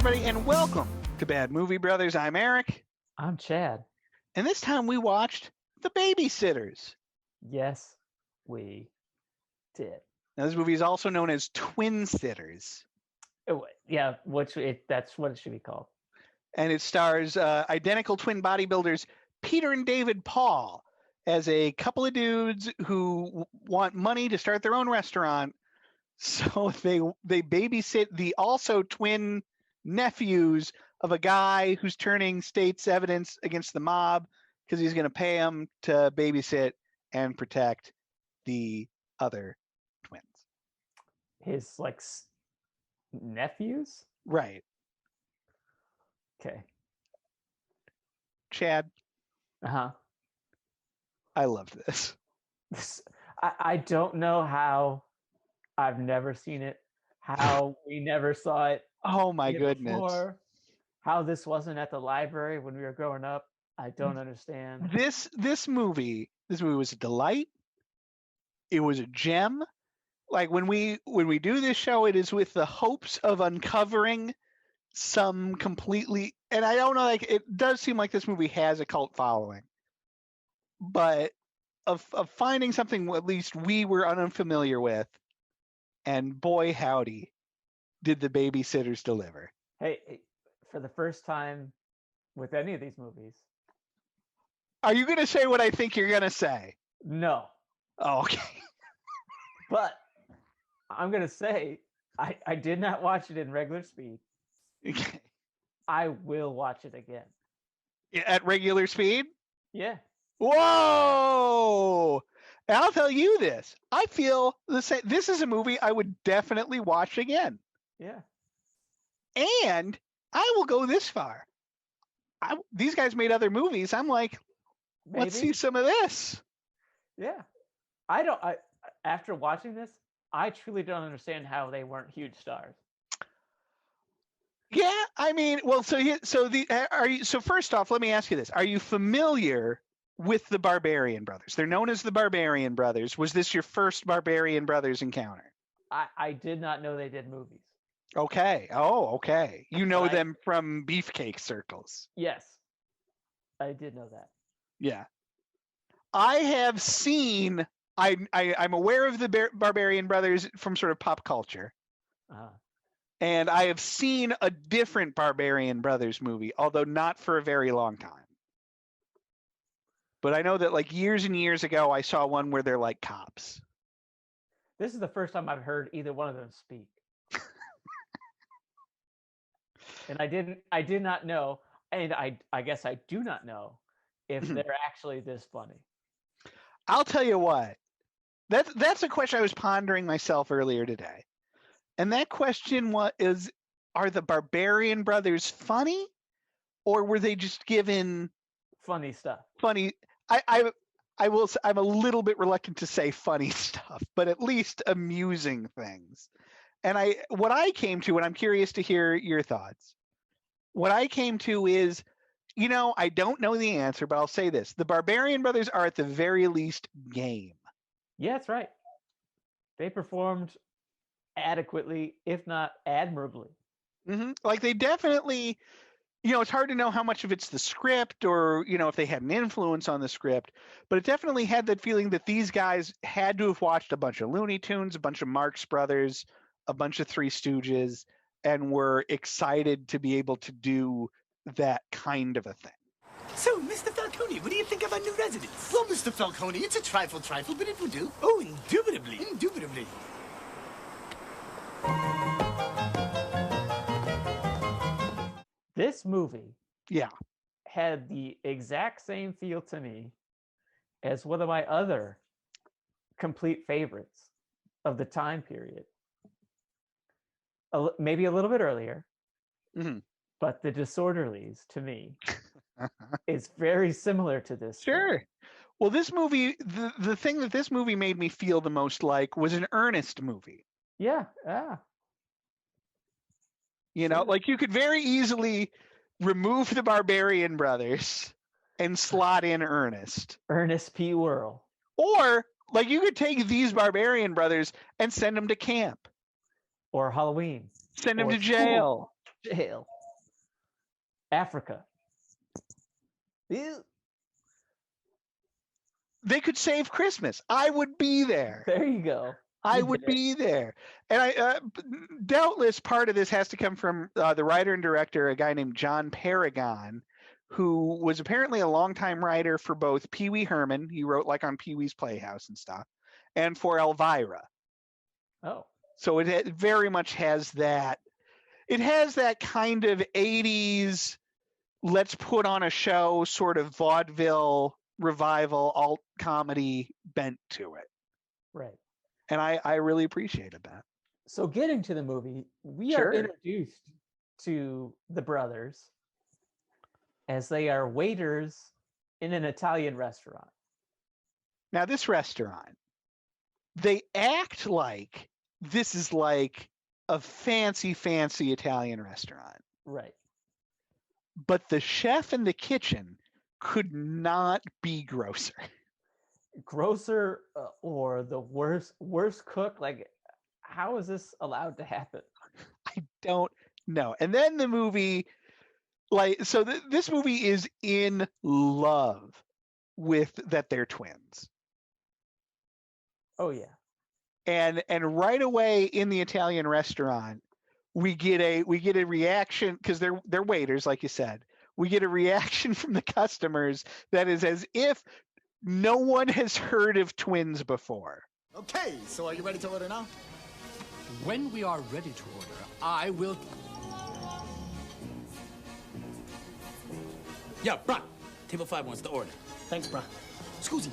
everybody, and welcome to Bad Movie Brothers. I'm Eric, I'm Chad. and this time we watched The Babysitters. Yes, we did. Now, this movie is also known as Twin Sitters, Yeah, that's what it should be called. and it stars identical twin bodybuilders Peter and David Paul as a couple of dudes who want money to start their own restaurant. So they babysit the also twin nephews of a guy who's turning state's evidence against the mob because he's going to pay them to babysit and protect the other twins. His nephews? Right. Okay. Chad, Uh-huh. I loved this. I don't know how I've never seen it, how we never saw it. Oh my goodness. Before, how this wasn't at the library when we were growing up. I don't understand. This movie was a delight. It was a gem. Like when we do this show, it is with the hopes of uncovering some completely, and I don't know, like it does seem like this movie has a cult following, but of finding something at least we were unfamiliar with, and boy howdy, did the Babysitters deliver. Hey, for the first time with any of these movies. Are you going to say what I think you're going to say? No. Oh, okay. But I'm going to say I did not watch it in regular speed. Okay. I will watch it again. At regular speed? Yeah. Whoa! And I'll tell you this. I feel the same. This is a movie I would definitely watch again. Yeah. And I will go this far. These guys made other movies. I'm like, let's see some of this. Yeah. After watching this, I truly don't understand how they weren't huge stars. Yeah, I mean, well, so first off, let me ask you this. Are you familiar with the Barbarian Brothers? They're known as the Barbarian Brothers. Was this your first Barbarian Brothers encounter? I did not know they did movies. Okay. Oh, okay. You know them from beefcake circles. Yes. I did know that. Yeah. I have seen, I'm aware of the Barbarian Brothers from sort of pop culture. Uh-huh. And I have seen a different Barbarian Brothers movie, although not for a very long time. But I know that like years and years ago, I saw one where they're like cops. This is the first time I've heard either one of them speak. And I did not know, and I guess I do not know if they're actually this funny. I'll tell you what. That's a question I was pondering myself earlier today. And that question is, are the Barbarian Brothers funny, or were they just given funny stuff? Funny. I'm a little bit reluctant to say funny stuff, but at least amusing things. And what I came to, and I'm curious to hear your thoughts. What I came to is, I don't know the answer, but I'll say this: the Barbarian Brothers are at the very least game. Yeah, that's right. They performed adequately, if not admirably. Mm-hmm. Like they definitely, it's hard to know how much of it's the script or, if they had an influence on the script, but it definitely had that feeling that these guys had to have watched a bunch of Looney Tunes, a bunch of Marx Brothers, a bunch of Three Stooges, and were excited to be able to do that kind of a thing. So, Mr. Falcone, what do you think of our new residence? Well, Mr. Falcone, it's a trifle, but it will do. Oh, indubitably. Indubitably. This movie Yeah. had the exact same feel to me as one of my other complete favorites of the time period. Maybe a little bit earlier, but The Disorderlies, to me, is very similar to this. Sure. Film. Well, this movie, the thing that this movie made me feel the most like was an earnest movie. Yeah. Like you could very easily remove the Barbarian Brothers and slot in Ernest. Ernest P. Worrell. Or, like, you could take these Barbarian Brothers and send them to camp. Or Halloween. Send them to jail. Jail. Africa. Ew. They could save Christmas. I would be there. There you go. I You would did it. be there. And I doubtless part of this has to come from the writer and director, a guy named John Paragon, who was apparently a longtime writer for both Pee Wee Herman. He wrote like on Pee Wee's Playhouse and stuff, and for Elvira. Oh, So it very much has that. It has that kind of 80s, let's put on a show sort of vaudeville revival alt comedy bent to it. right. And I really appreciated that. So getting to the movie, we are introduced to the brothers as they are waiters in an Italian restaurant. Now, this restaurant, they act like this is like a fancy Italian restaurant. Right. But the chef in the kitchen could not be grosser. Grosser or the worst cook. Like, how is this allowed to happen? I don't know. And then the movie, like, so this movie is in love with that they're twins. Oh yeah. And right away in the Italian restaurant, we get a reaction because they're waiters, like you said. We get a reaction from the customers that is as if no one has heard of twins before. Okay, so are you ready to order now? When we are ready to order, I will... Yeah, bruh. Table 5 wants to order. Thanks, bruh. Scusi.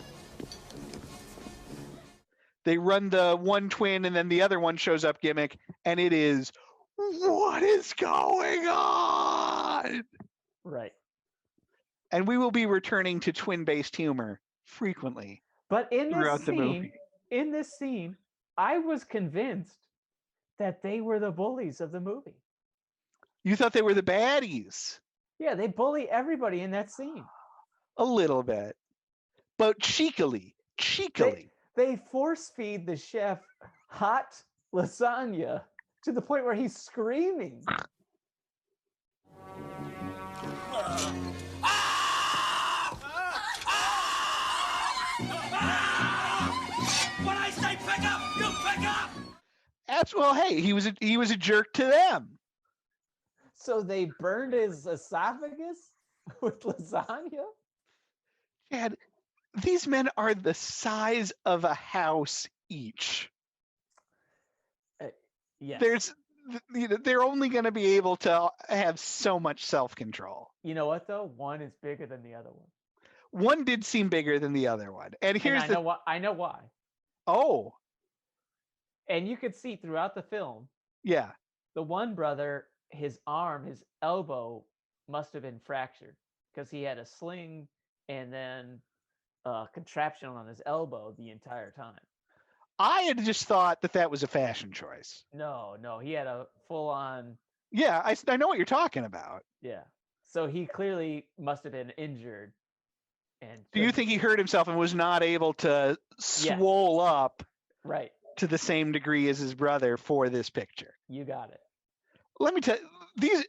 They run the one twin and then the other one shows up gimmick, and it is, what is going on? Right. And we will be returning to twin-based humor frequently. But in throughout the movie. this scene, I was convinced that they were the bullies of the movie. You thought they were the baddies? Yeah, they bully everybody in that scene. A little bit. But cheekily. They force feed the chef hot lasagna to the point where he's screaming. When I say pick up, you pick up! Well, hey, he was a jerk to them. So they burned his esophagus with lasagna? Chad, these men are the size of a house each. Yes. They're only going to be able to have so much self-control. You know what though? One is bigger than the other one. One did seem bigger than the other one. And here's I know why. Oh. And you could see throughout the film, Yeah. the one brother, his elbow must have been fractured because he had a sling and then a contraption on his elbow the entire time. I had just thought that was a fashion choice. No, he had a full-on... Yeah, I know what you're talking about. Yeah. So he clearly must have been injured. And Do you think he hurt himself and was not able to swole up right to the same degree as his brother for this picture? You got it. Let me tell you,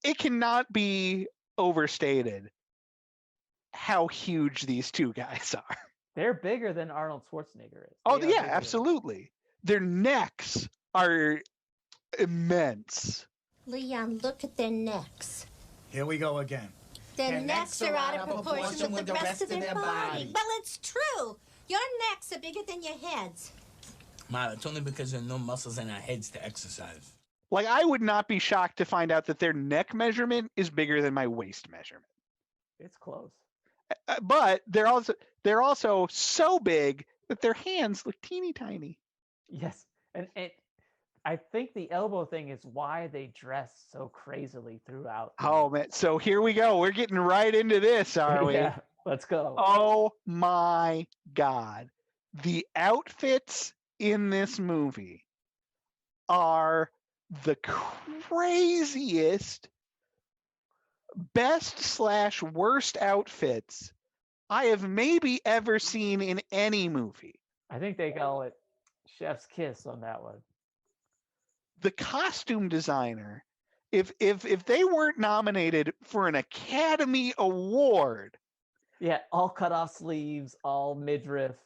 it cannot be overstated how huge these two guys are. They're bigger than Arnold Schwarzenegger is. Oh, yeah, absolutely. Their necks are immense. Leon, look at their necks. Here we go again. Their necks are out of proportion with the rest of their body. Well, it's true. Your necks are bigger than your heads. Ma, it's only because there are no muscles in our heads to exercise. Like, I would not be shocked to find out that their neck measurement is bigger than my waist measurement. It's close. But they're also so big that their hands look teeny tiny. Yes, and I think the elbow thing is why they dress so crazily throughout. Oh man! So here we go. We're getting right into this, are we? Yeah, let's go. Oh my God! The outfits in this movie are the craziest, best/worst outfits I have maybe ever seen in any movie. I think they call it chef's kiss on that one. The costume designer if they weren't nominated for an Academy Award, Yeah, all cut off sleeves, all midriff.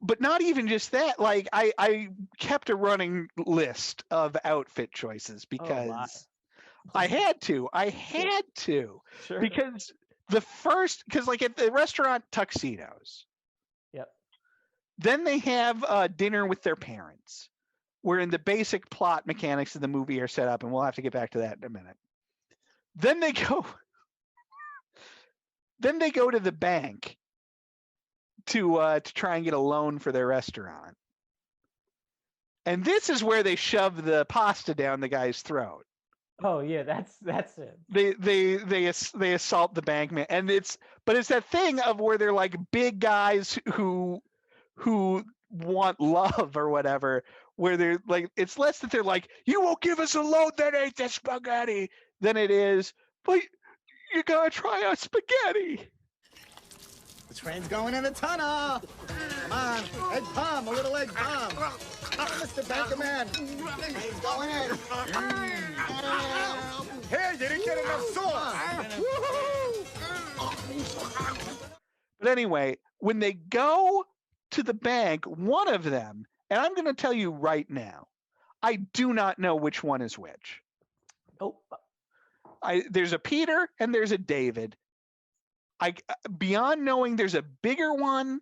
but not even just that, like I kept a running list of outfit choices because I had to. Sure. Because like at the restaurant, tuxedos. Yep. Then they have dinner with their parents, wherein the basic plot mechanics of the movie are set up, and we'll have to get back to that in a minute. Then they go to the bank to try and get a loan for their restaurant. And this is where they shove the pasta down the guy's throat. Oh yeah, that's it. They assault the bank man, and it's that thing of where they're like big guys who want love or whatever, where they're like, it's less that they're like, you won't give us a loan that ain't the spaghetti, than it is, but you gotta try our spaghetti. The train's going in the tunnel. Come on, egg palm, a little egg palm. Mr. Bankerman. Train's going in. Hey, you didn't get enough sauce. But anyway, when they go to the bank, one of them, and I'm going to tell you right now, I do not know which one is which. Oh, There's a Peter and there's a David. Beyond knowing there's a bigger one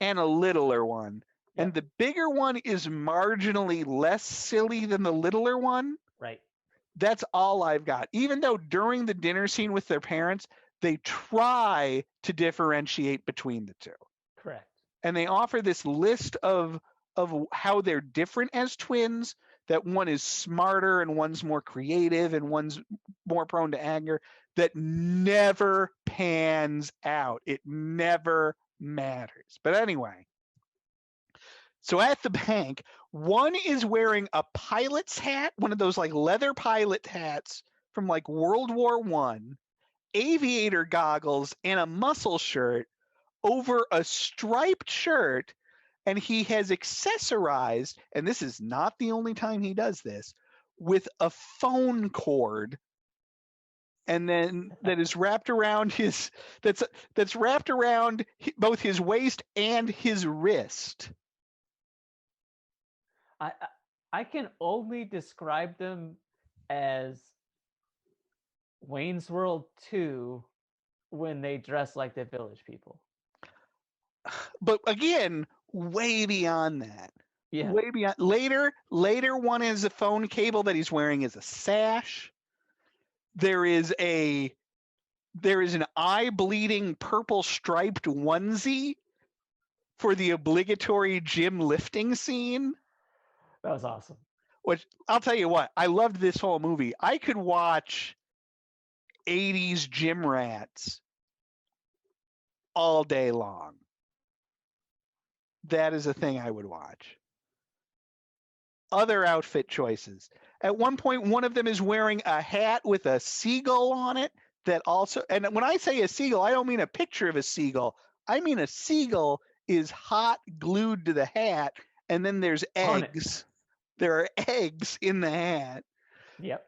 and a littler one, and the bigger one is marginally less silly than the littler one. Right. That's all I've got. Even though during the dinner scene with their parents, they try to differentiate between the two. Correct. And they offer this list of how they're different as twins, that one is smarter and one's more creative and one's more prone to anger, that never pans out. It never matters. But anyway, so at the bank, one is wearing a pilot's hat, one of those like leather pilot hats from like World War I, aviator goggles, and a muscle shirt over a striped shirt. And he has accessorized, and this is not the only time he does this, with a phone cord, and then that is wrapped around that's wrapped around both his waist and his wrist. I can only describe them as Wayne's World 2 when they dress like the Village People. But again, way beyond that. Yeah. Way beyond. Later one is a phone cable that he's wearing as a sash. There is an eye bleeding purple striped onesie for the obligatory gym lifting scene. That was awesome. Which I'll tell you what, I loved this whole movie. I could watch 80s gym rats all day long. That is a thing I would watch. Other outfit choices. At one point, one of them is wearing a hat with a seagull on it that also, and when I say a seagull, I don't mean a picture of a seagull. I mean a seagull is hot glued to the hat, and then there's eggs. There are eggs in the hat. Yep.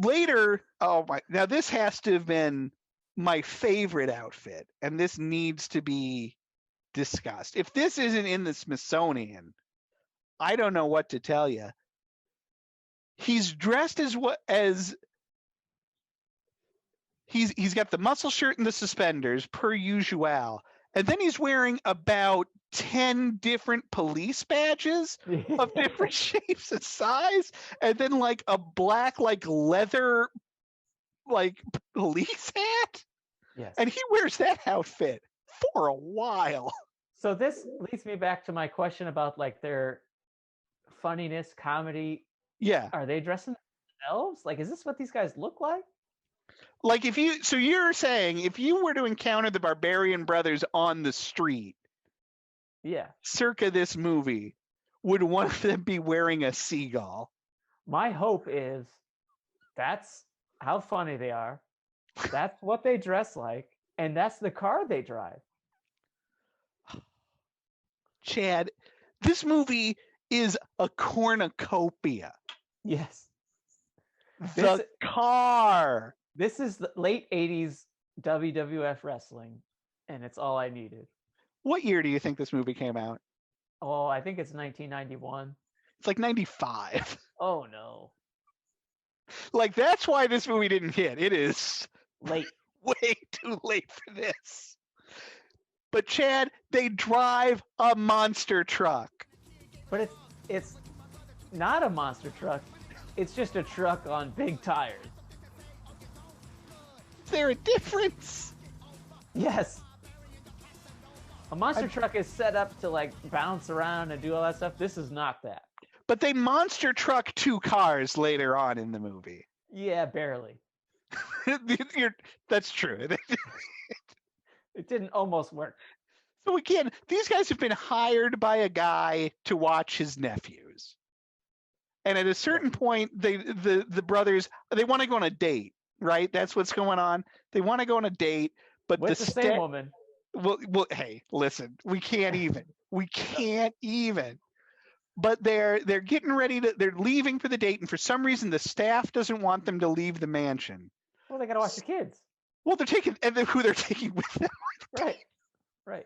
Later, now this has to have been my favorite outfit, and this needs to be discussed. If this isn't in the Smithsonian, I don't know what to tell you. He's dressed as he's got the muscle shirt and the suspenders per usual, and then he's wearing about 10 different police badges of different shapes and size, and then like a black like leather like police hat. Yes. And he wears that outfit for a while. So this leads me back to my question about like their funniness, comedy. Yeah. Are they dressing themselves? Like, is this what these guys look like? Like you're saying if you were to encounter the Barbarian brothers on the street, yeah, circa this movie, would one of them be wearing a seagull? My hope is that's how funny they are. That's what they dress like, and that's the car they drive. Chad, this movie is a cornucopia. Yes. The car. This is the late 80s WWF wrestling, and it's all I needed. What year do you think this movie came out? Oh, I think it's 1991. It's like 95. Oh, no. Like, that's why this movie didn't hit. It is Late. way too late for this. But Chad, they drive a monster truck. But it's not a monster truck. It's just a truck on big tires. Is there a difference? Yes. A monster truck is set up to like bounce around and do all that stuff. This is not that. But they monster truck 2 cars later on in the movie. Yeah, barely. That's true. It didn't almost work. So again, these guys have been hired by a guy to watch his nephews. And at a certain point, the brothers, they want to go on a date, right? That's what's going on. They want to go on a date, but With the same woman. Well, hey, listen, we can't even. We can't even. But they're getting ready they're leaving for the date, and for some reason the staff doesn't want them to leave the mansion. Well, they gotta watch the kids. Well, they're taking, and then who they're taking with them. Right.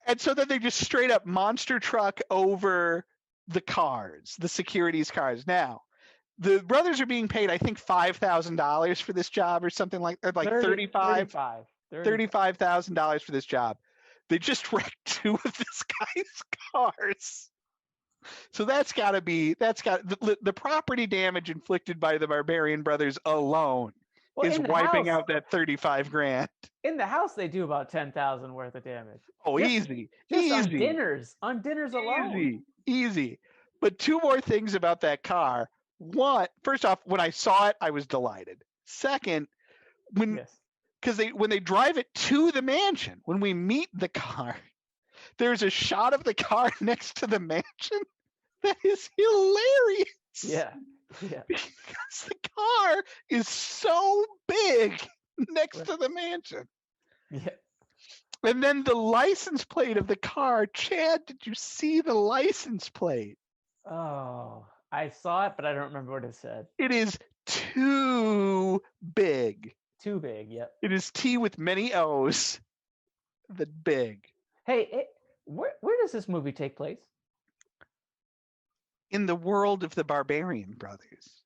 And so then they just straight up monster truck over the cars, the security's cars. Now, the brothers are being paid, I think, $5,000 for this job or something like that, like $35,000 for this job. They just wrecked 2 of this guy's cars. So that's got the property damage inflicted by the Barbarian brothers alone is wiping out that 35 grand. In the house, they do about 10,000 worth of damage. Oh, Just easy. on dinners alone. Easy. But 2 more things about that car. One, first off, when I saw it, I was delighted. Second, when they drive it to the mansion, when we meet the car, there's a shot of the car next to the mansion that is hilarious. Yeah. Because the car is so big next to the mansion. Yeah. And then the license plate of the car, Chad, did you see the license plate? Oh, I saw it, but I don't remember what it said. It is too big. Too big, yep. It is T with many O's. The big. Hey, where does this movie take place? In the world of the Barbarian brothers.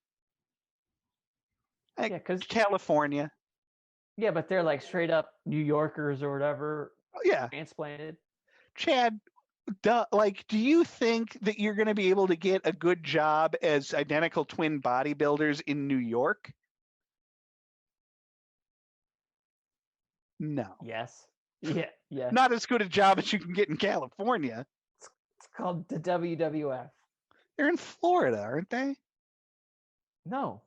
Yeah, because California. Yeah, but they're like straight up New Yorkers or whatever. Yeah. Transplanted. Chad, do you think that you're going to be able to get a good job as identical twin bodybuilders in New York? No. Yes. Yeah. Not as good a job as you can get in California. It's called the WWF. They're in Florida, aren't they? No.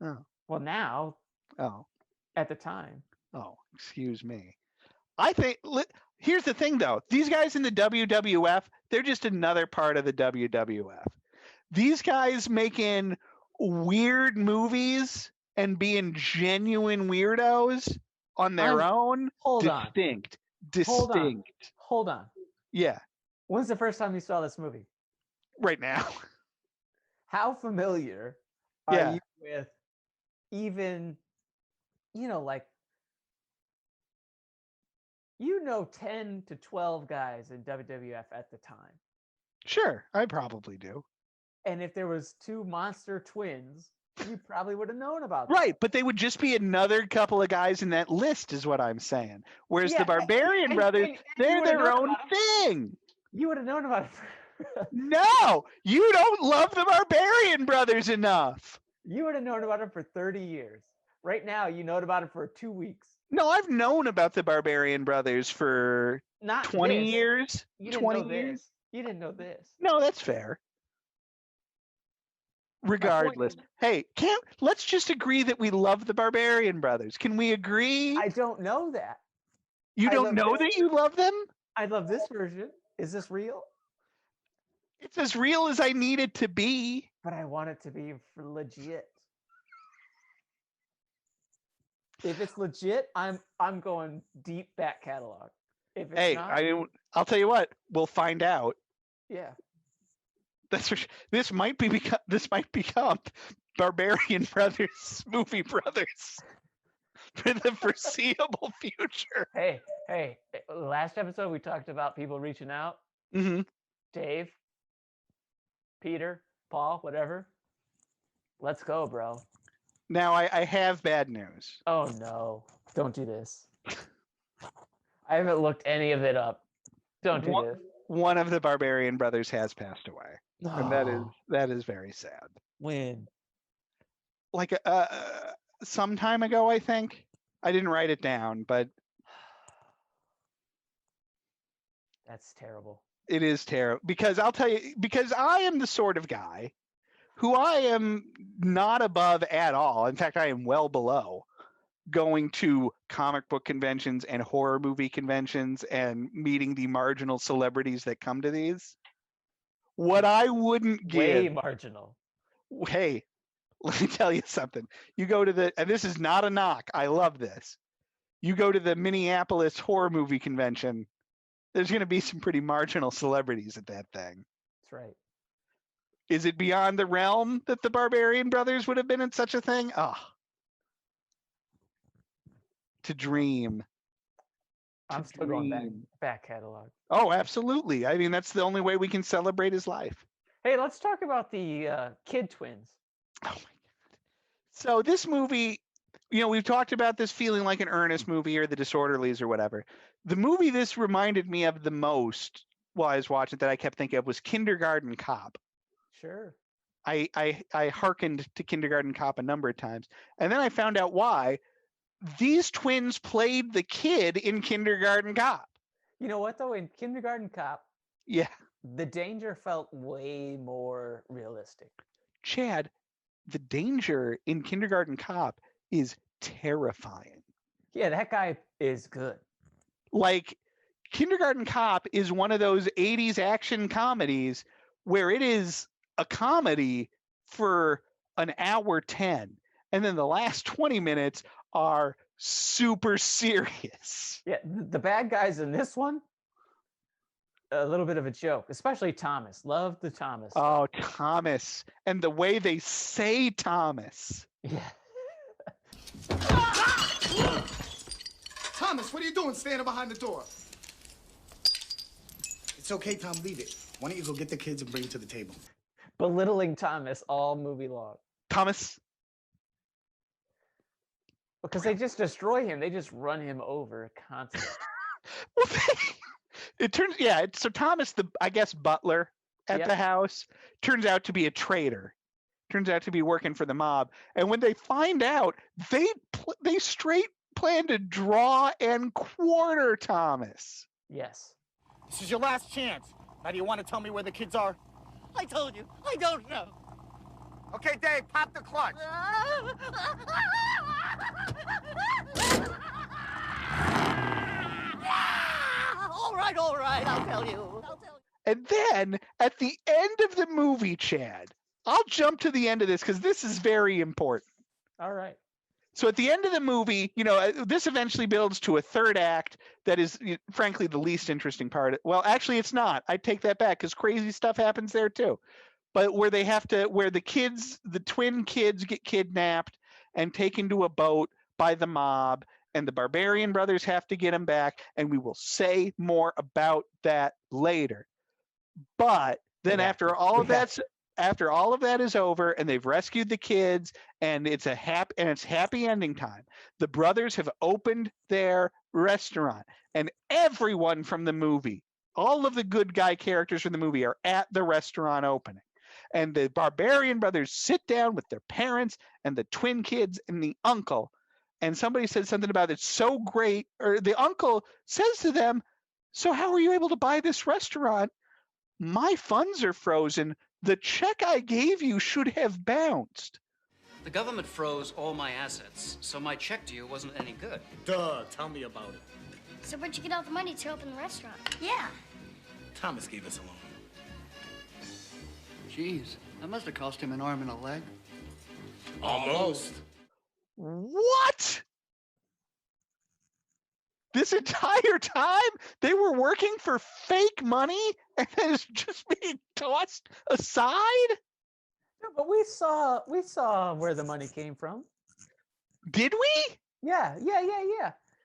Oh. Well, now. Oh. At the time. Oh, excuse me. I think, here's the thing, though. These guys in the WWF, they're just another part of the WWF. These guys making weird movies and being genuine weirdos on their own. Distinct. Hold on. Yeah. When's the first time you saw this movie? Right now. How familiar are you with even, 10 to 12 guys in WWF at the time? Sure, I probably do. And if there was 2 monster twins, you probably would have known about them. Right, but they would just be another couple of guys in that list is what I'm saying. Whereas the Barbarian brothers, they're their own thing. You would have known about it. No, you don't love the Barbarian brothers enough. You would have known about it for 30 years. Right now, you know about it for 2 weeks. No, I've known about the Barbarian brothers for Not 20 this. years. You didn't 20 know years. This. You didn't know this. No, that's fair. Regardless. Hey, let's just agree that we love the Barbarian brothers. Can we agree? I don't know that. You don't know that you love them? I love this version. Is this real? It's as real as I need it to be. But I want it to be for legit. If it's legit, I'm going deep back catalog. If it's not, I'll tell you what, we'll find out. Yeah. That's for sure. This might become Barbarian Brothers movie brothers for the foreseeable future. Hey, last episode we talked about people reaching out. Mm-hmm. Dave, Peter, Paul, whatever. Let's go, bro. Now I have bad news. Oh no, don't do this. I haven't looked any of it up. Don't do this. One of the Barbarian brothers has passed away, and that is very sad. When? Like some time ago, I think. I didn't write it down, but that's terrible. It is terrible because I'll tell you, because I am the sort of guy who I am not above at all. In fact, I am well below going to comic book conventions and horror movie conventions and meeting the marginal celebrities that come to these. What I wouldn't give. Way marginal. Hey, let me tell you something. You go to and this is not a knock, I love this. You go to the Minneapolis horror movie convention, there's going to be some pretty marginal celebrities at that thing. That's right. Is it beyond the realm that the Barbarian brothers would have been in such a thing? Oh. To dream. I'm still going back catalog. Oh, absolutely. I mean, that's the only way we can celebrate his life. Hey, let's talk about the kid twins. Oh my God. So this movie, we've talked about this feeling like an Ernest movie or The Disorderlies or whatever. The movie this reminded me of the most while I was watching that I kept thinking of was Kindergarten Cop. Sure. I hearkened to Kindergarten Cop a number of times. And then I found out why. These twins played the kid in Kindergarten Cop. You know what, though? In Kindergarten Cop, yeah, the danger felt way more realistic. Chad, the danger in Kindergarten Cop is terrifying. Yeah, that guy is good. Like, Kindergarten Cop is one of those 80s action comedies where it is a comedy for an hour 10. And then the last 20 minutes are super serious. Yeah, the bad guys in this one, a little bit of a joke, especially Thomas. Love the Thomas. Oh, Thomas. And the way they say Thomas. Yeah. Thomas, what are you doing standing behind the door? It's okay, Tom, leave it. Why don't you go get the kids and bring them to the table? Belittling Thomas all movie long. Thomas. Because they just destroy him. They just run him over constantly. Well, it turns, so Thomas, I guess, butler at the house, turns out to be a traitor. Turns out to be working for the mob. And when they find out, they straight plan to draw and quarter Thomas. Yes. This is your last chance. Now, do you want to tell me where the kids are? I told you, I don't know. Okay, Dave, pop the clutch. All right, I'll tell you. And then, at the end of the movie, Chad, I'll jump to the end of this because this is very important. All right. So at the end of the movie, this eventually builds to a third act that is, frankly, the least interesting part. Well, actually, it's not. I take that back because crazy stuff happens there too. But where the twin kids get kidnapped and taken to a boat by the mob, and the Barbarian brothers have to get them back, and we will say more about that later. But then after all of that is over, and they've rescued the kids, and it's happy ending time. The brothers have opened their restaurant, and everyone from the movie, all of the good guy characters from the movie, are at the restaurant opening. And the Barbarian brothers sit down with their parents and the twin kids and the uncle. And somebody said something about it's so great, or the uncle says to them, "So how are you able to buy this restaurant? My funds are frozen. The check I gave you should have bounced." The government froze all my assets, so my check to you wasn't any good. Duh, tell me about it. So where'd you get all the money to open the restaurant? Yeah. Thomas gave us a loan. Jeez, that must have cost him an arm and a leg. Almost. What? this entire time they were working for fake money and then it's just being tossed aside? No, but we saw where the money came from. Did we? Yeah.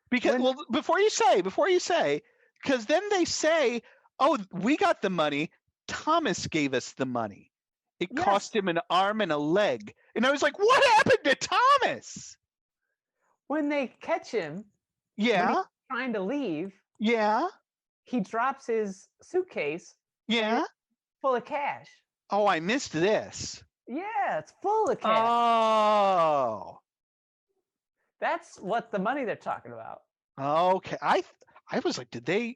Because before you say, because then they say, "Oh, we got the money. Thomas gave us the money. It cost him an arm and a leg." And I was like, "What happened to Thomas?" When they catch him, Yeah, when he's trying to leave, yeah, he drops his suitcase. yeah. Full of cash. Oh, I missed this. Yeah, it's full of cash. Oh, That's what the money they're talking about. okay. I was like, did they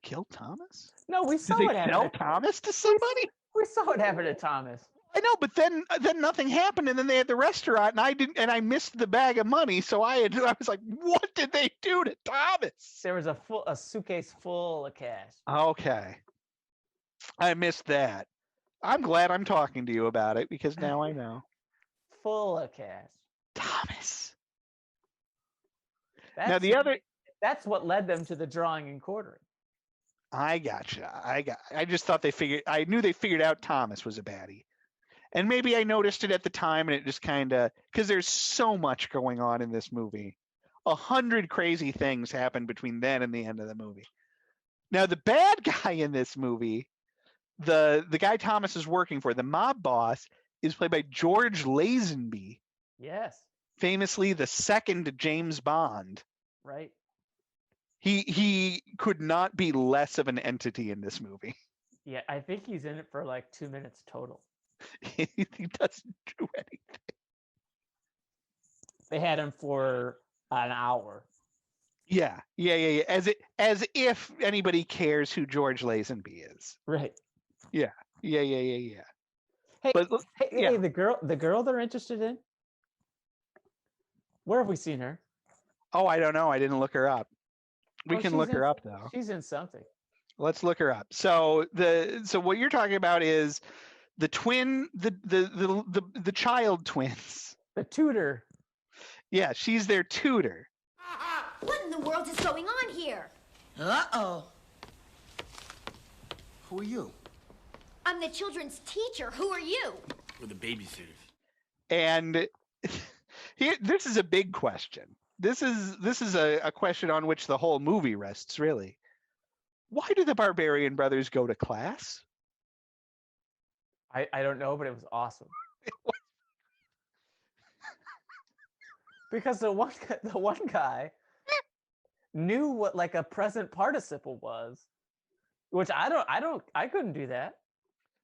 kill Thomas? No, we saw Did it they happen. sell Thomas to somebody? We saw it happen to Thomas. I know, but then nothing happened, and then they had the restaurant, and I missed the bag of money, so I was like, what did they do to Thomas? There was a suitcase full of cash. Okay, I missed that. I'm glad I'm talking to you about it because now I know. Full of cash. Thomas. That's what led them to the drawing and quartering. I gotcha. I just thought I knew they figured out Thomas was a baddie. And maybe I noticed it at the time and it just kind of, because there's so much going on in this movie. 100 crazy things happen between then and the end of the movie. Now, the bad guy in this movie, the guy Thomas is working for, the mob boss, is played by George Lazenby. Yes. Famously the second James Bond. Right. He could not be less of an entity in this movie. Yeah, I think he's in it for like 2 minutes total. He doesn't do anything. They had him for an hour. Yeah. As if anybody cares who George Lazenby is. Right. Yeah. Hey, But hey, the girl they're interested in. Where have we seen her? Oh, I don't know. I didn't look her up. We can look her up though. She's in something. Let's look her up. So what you're talking about is the twin, the child twins. The tutor. Yeah, she's their tutor. What in the world is going on here? Uh-oh. Who are you? I'm the children's teacher. Who are you? We're the babysitters. And this is a big question. This is a question on which the whole movie rests, really. Why do the Barbarian brothers go to class? I don't know, but it was awesome. Because the one guy knew what like a present participle was, which I couldn't do that.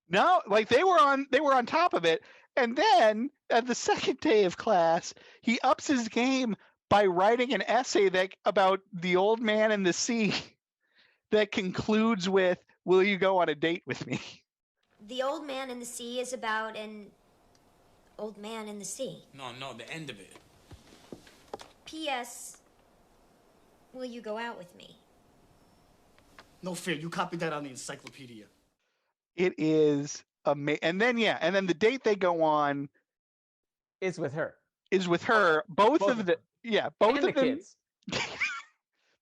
No, like they were on top of it. And then at the second day of class, he ups his game by writing an essay about the old man in the sea that concludes with, "Will you go on a date with me?" The Old Man in the Sea is about an old man in the sea. No, the end of it. P.S. Will you go out with me? No fear, you copied that on the encyclopedia. It is amazing. And then the date they go on is with her. Both of them. Kids.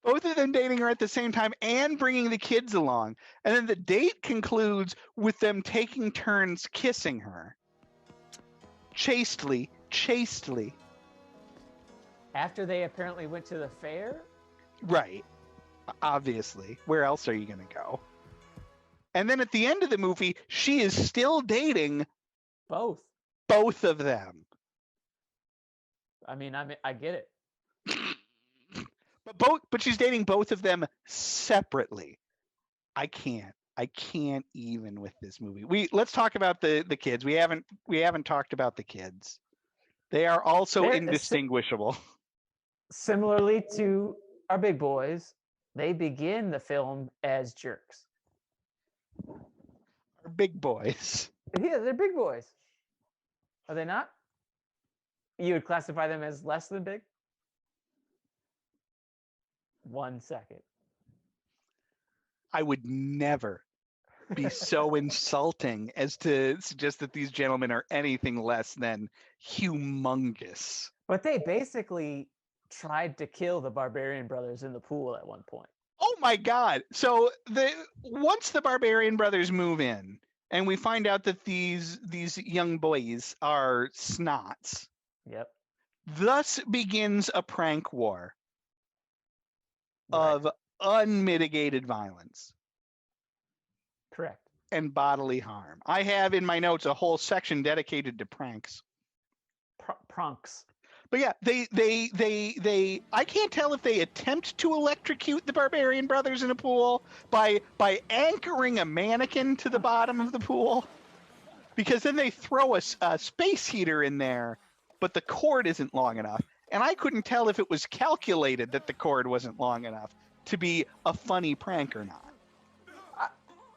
Both of them dating her at the same time and bringing the kids along. And then the date concludes with them taking turns kissing her. Chastely. After they apparently went to the fair? Right. Obviously. Where else are you going to go? And then at the end of the movie, she is still dating both of them. I mean, I get it. But she's dating both of them separately. I can't even with this movie. Let's talk about the kids. We haven't talked about the kids. They are also indistinguishable. Similarly to our big boys, they begin the film as jerks. Our big boys. Yeah, they're big boys. Are they not? You would classify them as less than big? 1 second. I would never be so insulting as to suggest that these gentlemen are anything less than humongous. But they basically tried to kill the Barbarian brothers in the pool at one point. Oh my God! So once the Barbarian brothers move in, and we find out that these young boys are snots. Yep. Thus begins a prank war Right. of unmitigated violence. Correct. And bodily harm. I have in my notes a whole section dedicated to pranks. Pranks. But yeah, they I can't tell if they attempt to electrocute the Barbarian brothers in a pool by anchoring a mannequin to the bottom of the pool, because then they throw a space heater in there, but the cord isn't long enough. And I couldn't tell if it was calculated that the cord wasn't long enough to be a funny prank or not.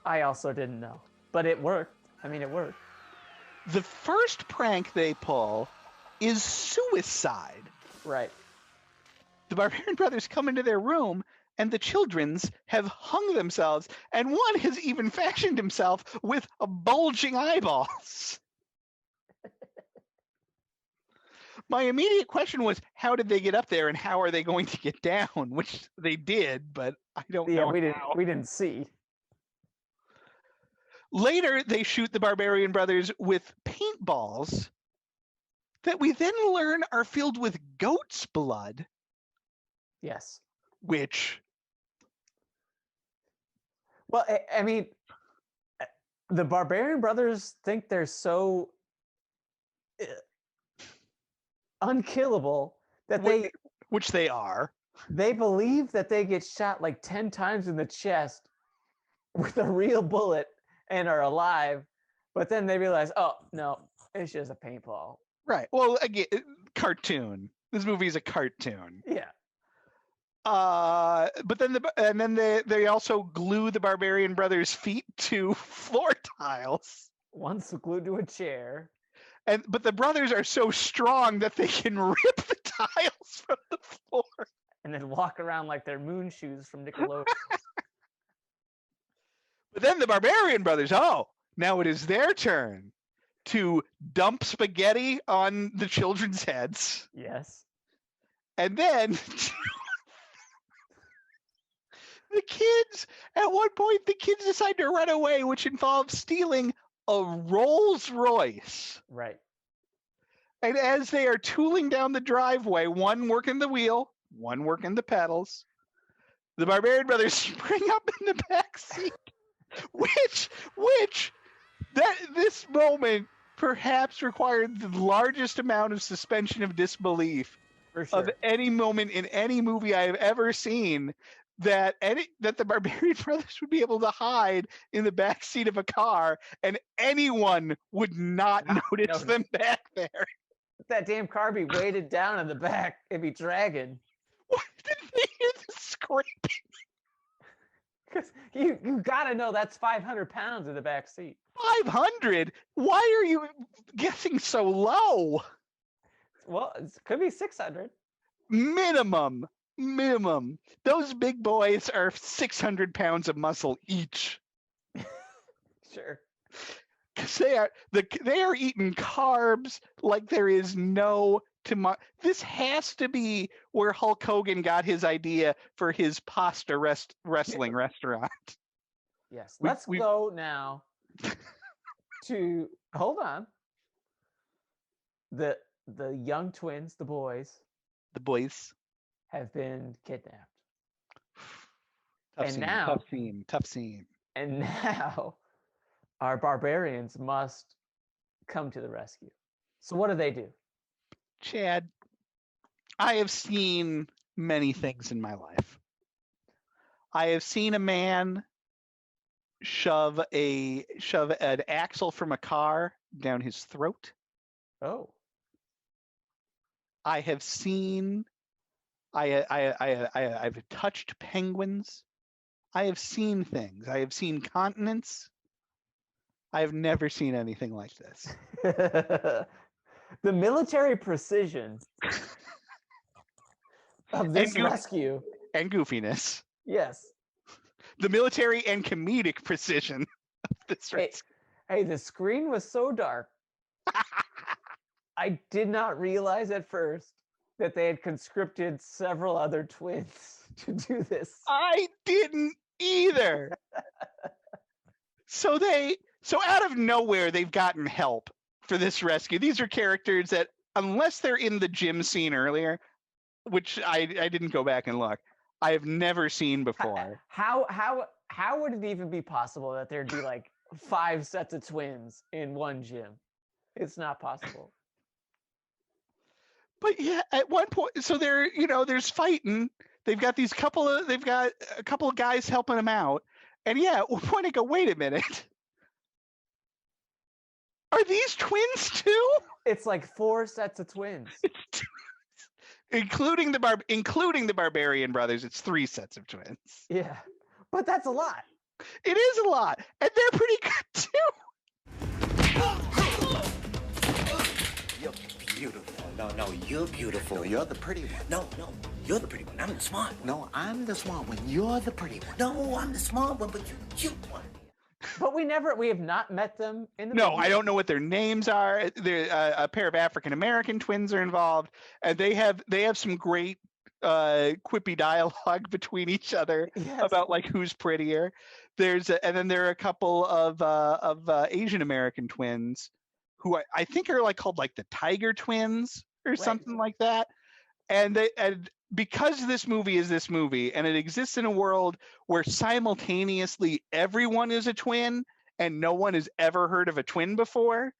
I also didn't know, but it worked. I mean, it worked. The first prank they pull is suicide. Right. The Barbarian brothers come into their room, and the children's have hung themselves, and one has even fashioned himself with a bulging eyeballs. My immediate question was, how did they get up there, and how are they going to get down? Which they did, but I don't know. We didn't see. Later, they shoot the Barbarian brothers with paintballs that we then learn are filled with goat's blood. Yes. Which... Well, I mean, the Barbarian brothers think they're so unkillable that which they are. They believe that they get shot like 10 times in the chest with a real bullet and are alive, but then they realize, oh no, it's just a paintball. Right. Well, again, cartoon. This movie is a cartoon. Yeah. But then they also glue the Barbarian brothers' feet to floor tiles. One's glued to a chair. But the brothers are so strong that they can rip the tiles from the floor. And then walk around like they're moon shoes from Nickelodeon. But then the Barbarian brothers, now it is their turn to dump spaghetti on the children's heads. Yes. And then at one point, the kids decide to run away, which involves stealing a Rolls Royce. Right. And as they are tooling down the driveway, one working the wheel, one working the pedals, the Barbarian brothers spring up in the back seat, this moment perhaps required the largest amount of suspension of disbelief of any moment in any movie I have ever seen, that the Barbarian brothers would be able to hide in the back seat of a car and anyone would not notice them back there. That damn car be weighted down in the back. It'd be dragging. Why didn't they hear the scraping? Because you gotta know that's 500 pounds in the back seat. 500? Why are you guessing so low? Well, it could be 600. Minimum. Those big boys are 600 pounds of muscle each. Sure. Because they are eating carbs like there is no tomorrow. This has to be where Hulk Hogan got his idea for his pasta wrestling restaurant. Yes. Let's go now to hold on. The young twins, the boys, have been kidnapped. Tough scene. And now our barbarians must come to the rescue. So what do? Chad, I have seen many things in my life. I have seen a man shove an axle from a car down his throat. Oh. I have seen I've touched penguins. I have seen things. I have seen continents. I have never seen anything like this. The military precision of this rescue. And goofiness. Yes. The military and comedic precision of this rescue. Hey, the screen was so dark. I did not realize at first that they had conscripted several other twins to do this. I didn't either. So out of nowhere, they've gotten help for this rescue. These are characters that, unless they're in the gym scene earlier, which I didn't go back and look, I have never seen before. How would it even be possible that there'd be like 5 sets of twins in one gym? It's not possible. But yeah, at one point, so there's fighting. They've got a couple of guys helping them out, and yeah, at one point I go, wait a minute, are these twins too? It's like 4 sets of twins, including the Barbarian brothers. It's 3 sets of twins. Yeah, but that's a lot. It is a lot, and they're pretty good too. You're beautiful. No, you're beautiful. You're the pretty one. No, you're the pretty one. I'm the smart one. No, I'm the smart one. You're the pretty one. No, I'm the smart one, but you're the cute one. But we have not met them in the No, movie. I don't know what their names are. A pair of African American twins are involved, and they have some great quippy dialogue between each other about like who's prettier. And then there are a couple of Asian American twins who I think are called the Tiger Twins or something like that. And because this movie is this movie, and it exists in a world where simultaneously everyone is a twin and no one has ever heard of a twin before,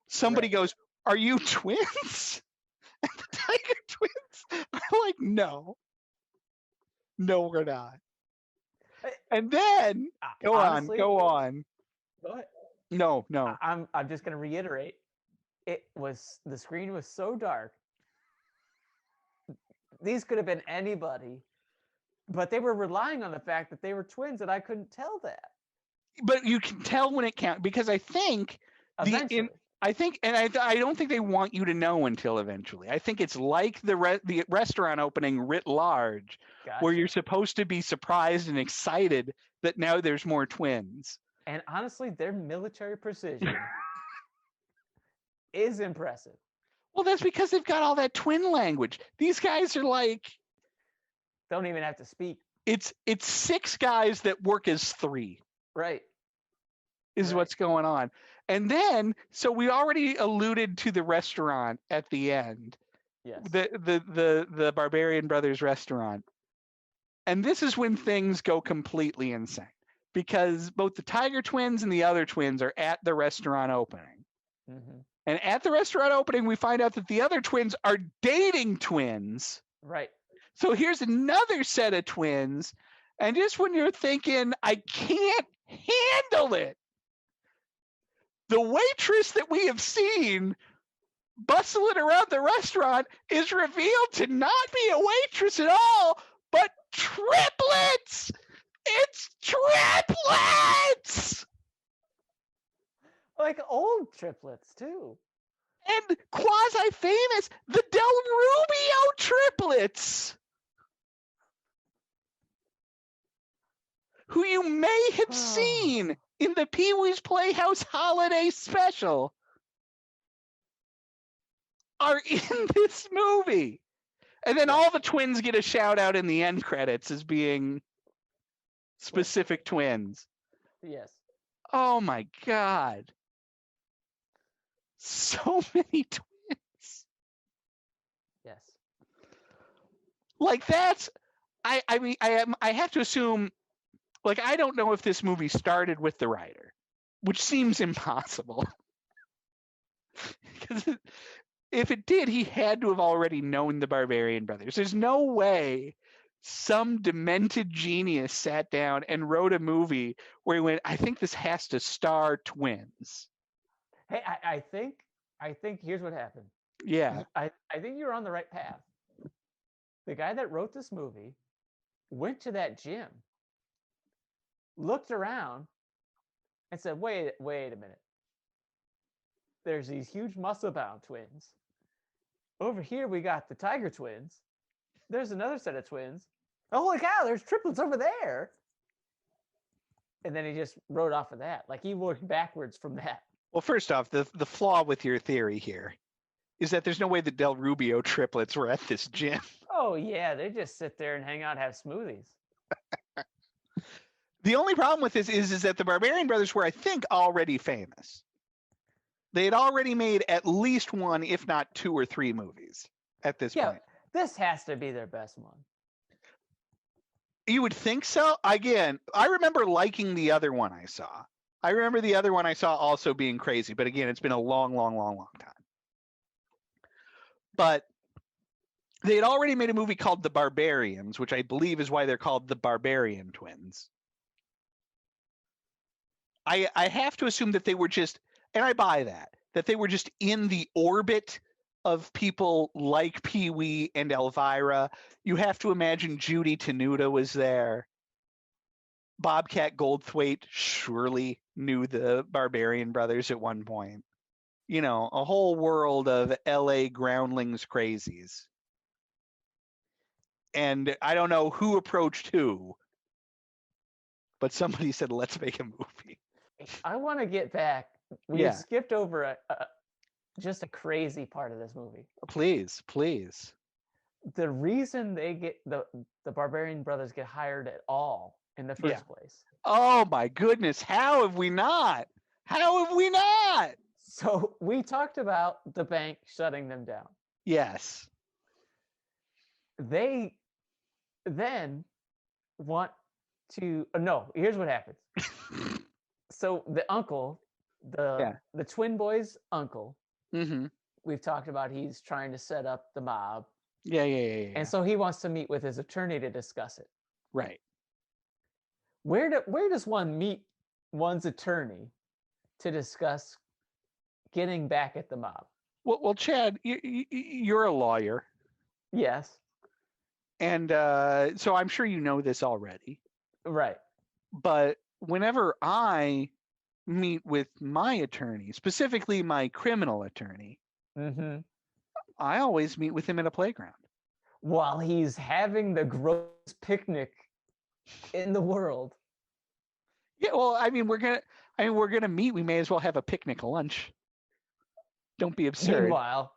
somebody goes, "Are you twins?" And the Tiger Twins are like, "No, we're not." And then go on. Go ahead. No. I'm just gonna reiterate. The screen was so dark. These could have been anybody, but they were relying on the fact that they were twins, and I couldn't tell that. But you can tell when it counts, because I think Eventually. I don't think they want you to know until eventually. I think it's like the restaurant opening writ large, where you're supposed to be surprised and excited that now there's more twins. And honestly, their military precision is impressive. Well, that's because they've got all that twin language. These guys are don't even have to speak. It's 6 guys that work as 3. Right. Is what's going on. And then, so we already alluded to the restaurant at the end. Yes. The Barbarian Brothers restaurant. And this is when things go completely insane, because both the Tiger Twins and the other twins are at the restaurant opening. Mm-hmm. And at the restaurant opening, we find out that the other twins are dating twins. Right. So here's another set of twins. And just when you're thinking, I can't handle it, the waitress that we have seen bustling around the restaurant is revealed to not be a waitress at all, but triplets! It's triplets! Like old triplets, too. And quasi-famous, the Del Rubio triplets! Who you may have seen in the Pee-wee's Playhouse Holiday Special are in this movie. And then all the twins get a shout out in the end credits as being specific twins. Yes. Oh my God. So many twins. Yes. That's I have to assume, I don't know if this movie started with the writer, which seems impossible. Because if it did, he had to have already known the Barbarian Brothers. There's no way some demented genius sat down and wrote a movie where he went, I think this has to star twins. Hey, I think here's what happened. Yeah. I think you're on the right path. The guy that wrote this movie went to that gym, looked around, and said, wait a minute. There's these huge muscle-bound twins. Over here, we got the Tiger Twins. There's another set of twins. Oh, holy cow, there's triplets over there. And then he just wrote off of that. He worked backwards from that. Well, first off, the flaw with your theory here is that there's no way the Del Rubio triplets were at this gym. Oh yeah, they just sit there and hang out, have smoothies. The only problem with this is that the Barbarian brothers were, I think, already famous. They had already made at least one, if not 2 or 3 movies at this point. This has to be their best one. You would think so. Again, I remember liking the other one I saw. I remember the other one I saw also being crazy, but again, it's been a long time. But they had already made a movie called The Barbarians, which I believe is why they're called the Barbarian Twins. I have to assume that they were just, and I buy that they were just in the orbit of people like Pee-wee and Elvira. You have to imagine Judy Tenuta was there. Bobcat Goldthwait surely knew the Barbarian brothers at one point. You know, a whole world of LA groundlings crazies. And I don't know who approached who, but somebody said, let's make a movie. I want to get back. We skipped over just a crazy part of this movie. Please. The reason they get the Barbarian brothers get hired at all in the first place. Oh my goodness. How have we not? So we talked about the bank shutting them down. Yes. They then want to, no, here's what happens. So the uncle, the twin boys' uncle, we've talked about, he's trying to set up the mob. Yeah. And so he wants to meet with his attorney to discuss it. Right. Where does one meet one's attorney to discuss getting back at the mob? Well, Chad, you're a lawyer. Yes. And so I'm sure you know this already. Right. But whenever I meet with my attorney, specifically my criminal attorney, I always meet with him at a playground. While he's having the gross picnic in the world. Yeah, well, I mean, we're gonna meet. We may as well have a picnic lunch. Don't be absurd. Meanwhile,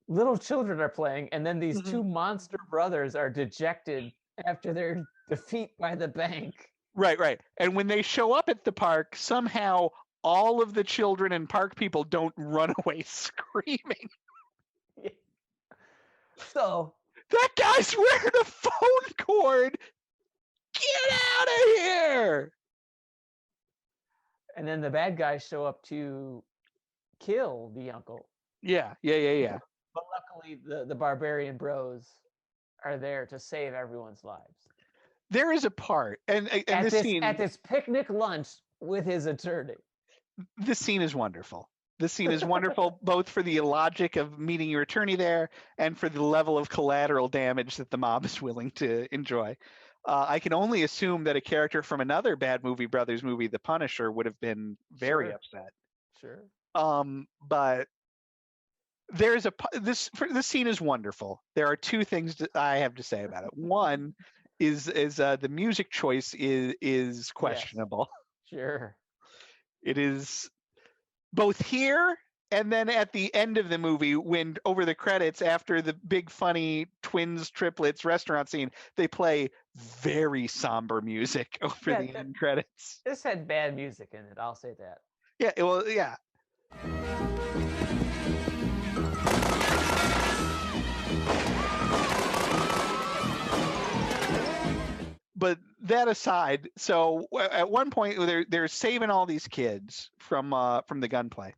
little children are playing, and then these 2 monster brothers are dejected after their defeat by the bank. Right. And when they show up at the park, somehow all of the children and park people don't run away screaming. Yeah. So that guy's wearing a phone cord. Get out of here! And then the bad guys show up to kill the uncle. Yeah. But luckily, the Barbarian bros are there to save everyone's lives. There is a part, and this scene at this picnic lunch with his attorney. This scene is wonderful. This scene is wonderful both for the logic of meeting your attorney there and for the level of collateral damage that the mob is willing to enjoy. I can only assume that a character from another Bad Movie Brothers movie, The Punisher, would have been very upset. Sure. But there's this scene is wonderful. There are 2 things that I have to say about it. One is the music choice is questionable. Yes. Sure. It is both here and then at the end of the movie, when over the credits after the big funny twins triplets restaurant scene, they play very somber music over the end credits. This had bad music in it, I'll say that. Yeah, well, yeah. But that aside, so at one point they're saving all these kids from the gunplay.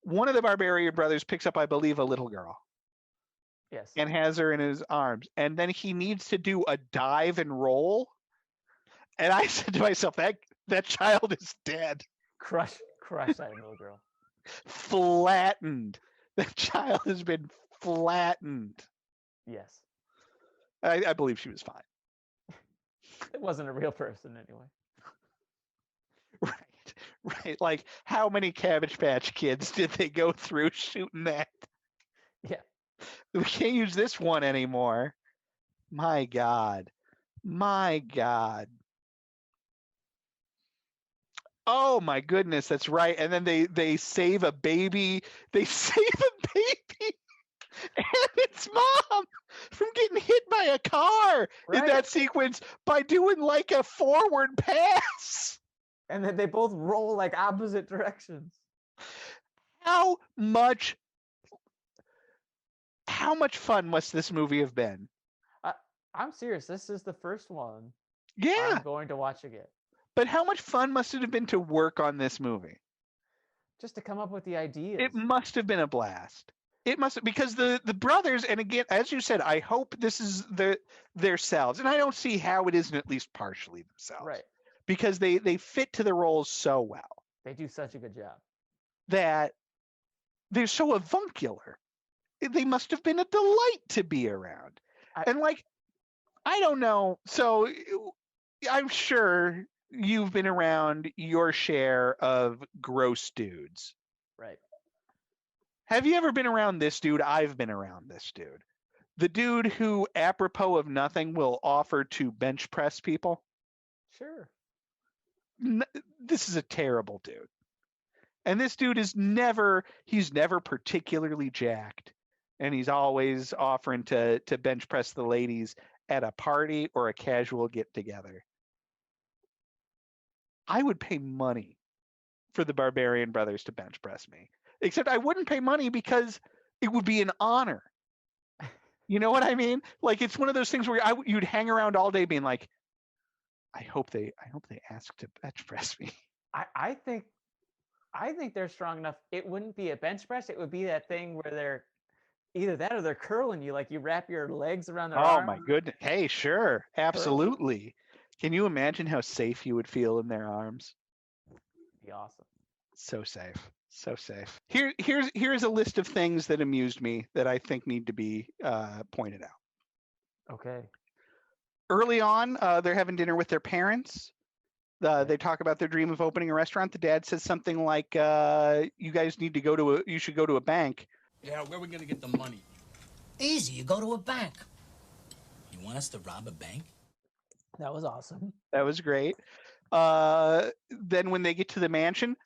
One of the Barbarian brothers picks up, I believe, a little girl. Yes. And has her in his arms. And then he needs to do a dive and roll. And I said to myself, that child is dead. Crush that little girl. Flattened. That child has been flattened. Yes. I believe she was fine. It wasn't a real person anyway. Right. Like, how many Cabbage Patch Kids did they go through shooting that? Yeah. We can't use this one anymore. My God. Oh my goodness, that's right. And then they save a baby. They save a baby And it's mom from getting hit by a car in that sequence by doing like a forward pass. And then they both roll like opposite directions. How much fun must this movie have been? I'm serious. This is the first one. Yeah. I'm going to watch again. But how much fun must it have been to work on this movie? Just to come up with the ideas. It must have been a blast. It must have, because the brothers, and again, as you said, I hope this is their selves, and I don't see how it isn't at least partially themselves. Right. Because they fit to the roles so well. They do such a good job. That they're so avuncular. They must have been a delight to be around. And like, I don't know. So I'm sure you've been around your share of gross dudes. Right. Have you ever been around this dude? I've been around this dude. The dude who, apropos of nothing, will offer to bench press people. Sure. This is a terrible dude. And this dude is he's never particularly jacked. And he's always offering to bench press the ladies at a party or a casual get together. I would pay money for the Barbarian brothers to bench press me. Except I wouldn't pay money because it would be an honor. You know what I mean? Like, it's one of those things where you'd hang around all day being like, I hope they ask to bench press me. I think they're strong enough. It wouldn't be a bench press. It would be that thing where they're either that or they're curling you, like you wrap your legs around their arm. Oh my goodness. Hey, sure. Absolutely. Can you imagine how safe you would feel in their arms? It'd be awesome. So safe. So safe. Here's a list of things that amused me that I think need to be pointed out. Okay. Early on, they're having dinner with their parents. They talk about their dream of opening a restaurant. The dad says something like, "You guys need to you should go to a bank." Yeah, where are we gonna get the money? Easy, you go to a bank. You want us to rob a bank? That was awesome. That was great. Then when they get to the mansion,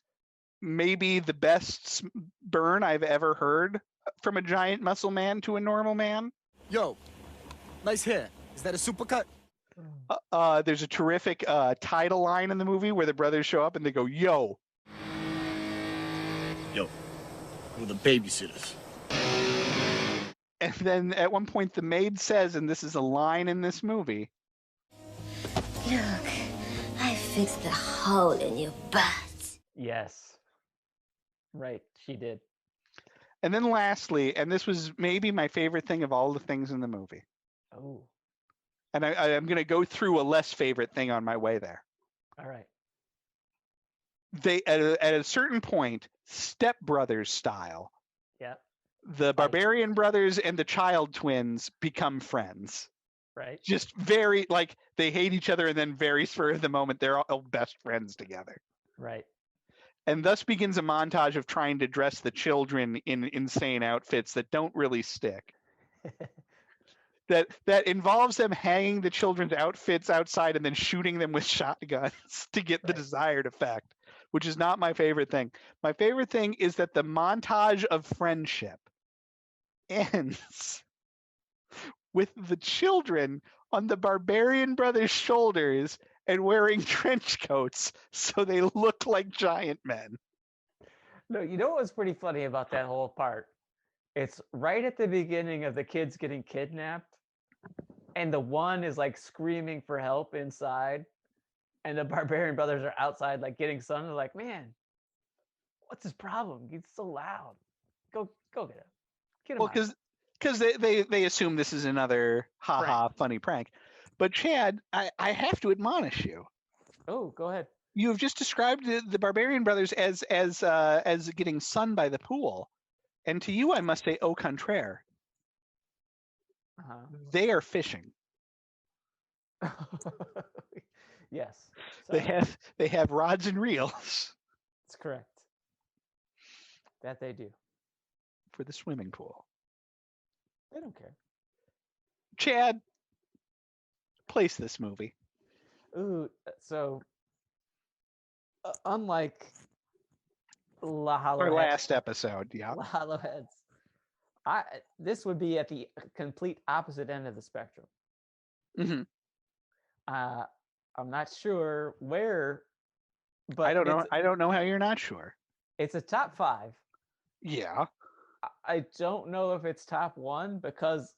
maybe the best burn I've ever heard from a giant muscle man to a normal man. Yo, nice hair. Is that a supercut? There's a terrific title line in the movie where the brothers show up and they go, "Yo." Yo, we're the Babysitters. And then at one point the maid says, and this is a line in this movie, Look, I fixed the hole in your butt. Yes. Right, she did. And then lastly, and this was maybe my favorite thing of all the things in the movie. Oh. And I'm going to go through a less favorite thing on my way there. All right. They at a certain point, Step Brothers style. Yeah. The Barbarian brothers and the Child twins become friends. Right. Just very, like, they hate each other, and then very spur of the moment, they're all best friends together. Right. And thus begins a montage of trying to dress the children in insane outfits that don't really stick. that involves them hanging the children's outfits outside and then shooting them with shotguns to get the desired effect, which is not my favorite thing. My favorite thing is that the montage of friendship ends with the children on the Barbarian brothers' shoulders and wearing trench coats so they look like giant men. No, you know what was pretty funny about that whole part? It's right at the beginning of the kids getting kidnapped, and the one is like screaming for help inside, and the Barbarian brothers are outside like getting sun. They're like, "Man, what's his problem? He's so loud. Go get him. Get him." Well, because they assume this is another funny prank. But Chad, I have to admonish you. Oh, go ahead. You have just described the Barbarian brothers as getting sunned by the pool, and to you I must say, au contraire. They are fishing. Yes. They have rods and reels. That's correct. That they do. For the swimming pool. They don't care. Chad, place this movie. Ooh, so unlike La Hollow Our last episode, yeah. La Hollow Heads, This would be at the complete opposite end of the spectrum. Mm-hmm. I'm not sure where, but I don't know. I don't know how you're not sure. It's a top 5. Yeah. I don't know if it's top 1 because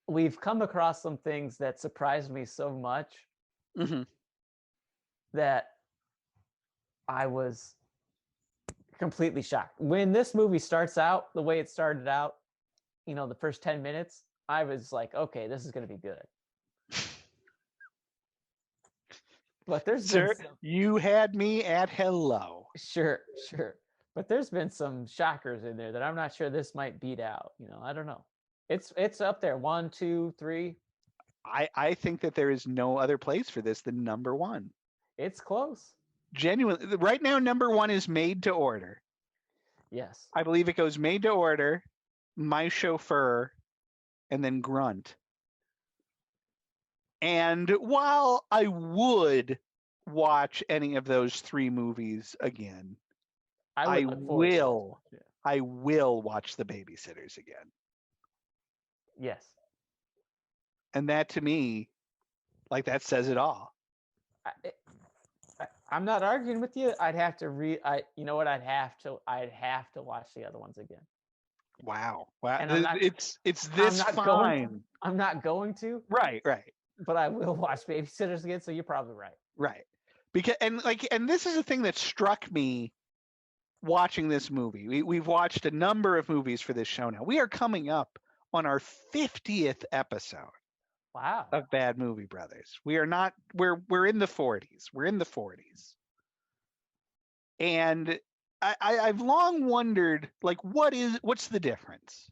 we've come across some things that surprised me so much that I was completely shocked. When this movie starts out the way it started out, the first 10 minutes, I was like, okay, this is going to be good. But Sir, you had me at hello. Sure. But there's been some shockers in there that I'm not sure this might beat out. I don't know. It's up there. 1, 2, 3. I think that there is no other place for this than number 1. It's close. Genuinely, right now, number 1 is Made to Order. Yes. I believe it goes Made to Order, My Chauffeur, and then Grunt. And while I would watch any of those 3 movies again, I will watch The Babysitters again. Yes. And that, to me, that says it all. I'm not arguing with you. I'd have to you know what? I'd have to watch the other ones again. Wow. And it's this fine. I'm not going to. Right. But I will watch Babysitters again, so you're probably right. Right. Because and this is a thing that struck me watching this movie. We've watched a number of movies for this show now. We are coming up on our 50th episode. Wow. Of Bad Movie Brothers. We're in the 40s. We're in the 40s. And I've long wondered, what's the difference?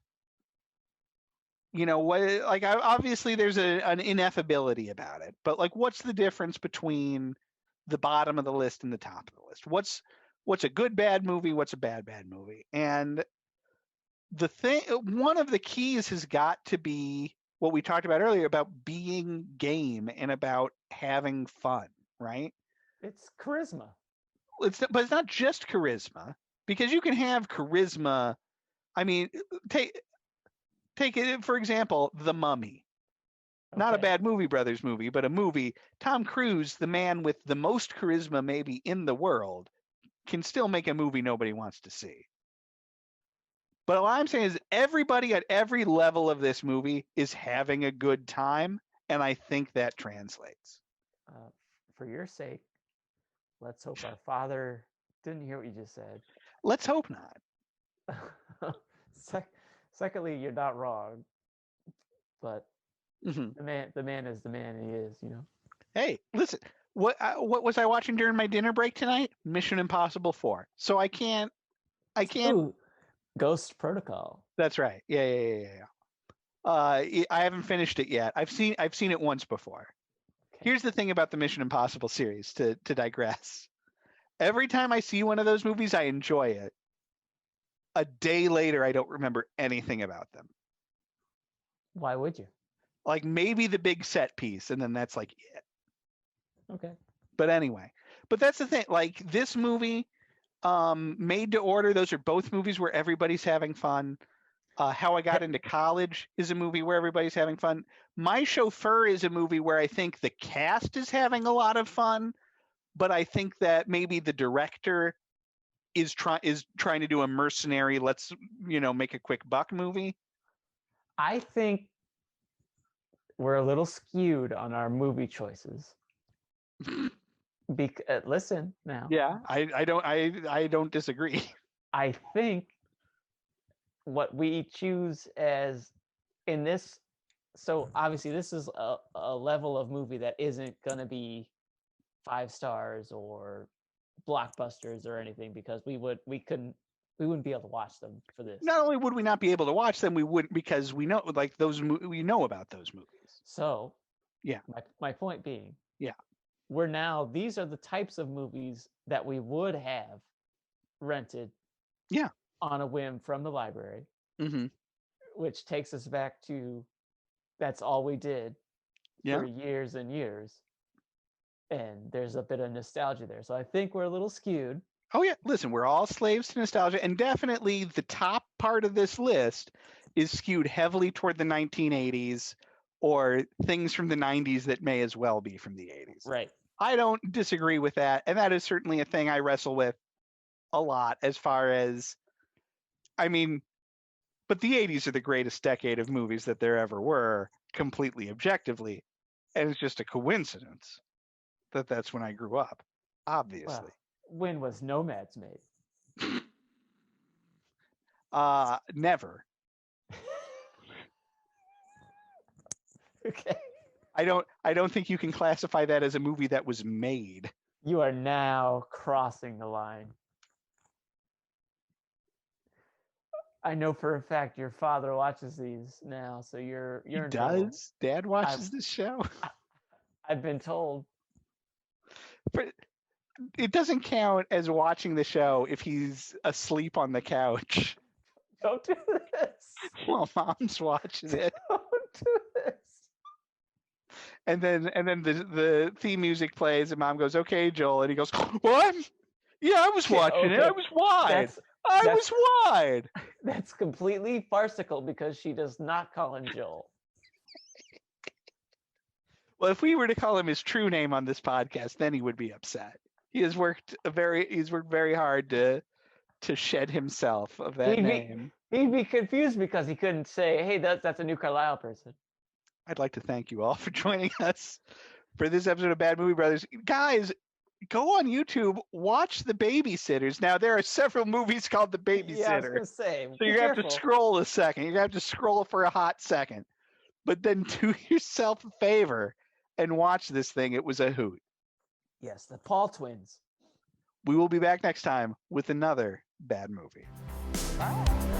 Obviously there's an ineffability about it, but what's the difference between the bottom of the list and the top of the list? What's a good bad movie? What's a bad movie? And one of the keys has got to be what we talked about earlier about being game and about having fun, right? It's charisma. But it's not just charisma, because you can have charisma. I mean, take it for example, The Mummy. Okay. Not a Bad Movie Brothers movie, but a movie. Tom Cruise, the man with the most charisma maybe in the world, can still make a movie nobody wants to see. But what I'm saying is everybody at every level of this movie is having a good time, and I think that translates. For your sake, let's hope our father didn't hear what you just said. Let's hope not. Secondly, you're not wrong, but the man is the man he is, Hey, listen, what was I watching during my dinner break tonight? Mission Impossible 4. So I can't. Ooh. Ghost Protocol. That's right. Yeah. I haven't finished it yet. I've seen it once before. Okay. Here's the thing about the Mission Impossible series, to digress. Every time I see one of those movies, I enjoy it. A day later, I don't remember anything about them. Why would you? Maybe the big set piece, and then that's it. Okay. But anyway, that's the thing. This movie, Made to Order, those are both movies where everybody's having fun. How I Got Into College is a movie where everybody's having fun. My Chauffeur is a movie where I think the cast is having a lot of fun, but I think that maybe the director is trying to do a mercenary, let's make a quick buck movie. I think we're a little skewed on our movie choices. Listen now. Yeah, I don't disagree. I think what we choose as in this, so obviously this is a level of movie that isn't going to be 5 stars or blockbusters or anything, because we wouldn't be able to watch them for this. Not only would we not be able to watch them, we wouldn't, because we know we know about those movies. So yeah, my point being, yeah, these are the types of movies that we would have rented on a whim from the library, which takes us back to that's all we did for years and years, and there's a bit of nostalgia there. So I think we're a little skewed. Oh yeah, listen, we're all slaves to nostalgia, and definitely the top part of this list is skewed heavily toward the 1980s or things from the 90s that may as well be from the 80s. Right. I don't disagree with that, and that is certainly a thing I wrestle with a lot as far as, I mean, but the 80s are the greatest decade of movies that there ever were, completely objectively, and it's just a coincidence that that's when I grew up, obviously. Well, when was Nomads made? Never. Okay. I don't think you can classify that as a movie that was made. You are now crossing the line. I know for a fact your father watches these now, so you're He in trouble. does? Dad watches this show? I've been told. But it doesn't count as watching the show if he's asleep on the couch Don't do this. while mom's watching it. Don't do this. And then the theme music plays and mom goes, "Okay, Joel," and he goes, "What? Yeah, I was watching it. I was wide. I was wide." That's completely farcical because she does not call him Joel. Well, if we were to call him his true name on this podcast, then he would be upset. He's worked very hard to shed himself of that name. He'd be confused because he couldn't say, "Hey, that's a new Carlisle person." I'd like to thank you all for joining us for this episode of Bad Movie Brothers. Guys, go on YouTube, watch The Babysitters. Now, there are several movies called The Babysitter. Yeah, I was gonna say, so you're going to have to scroll a second. You're going to have to scroll for a hot second. But then do yourself a favor and watch this thing. It was a hoot. Yes, the Paul twins. We will be back next time with another bad movie. Bye.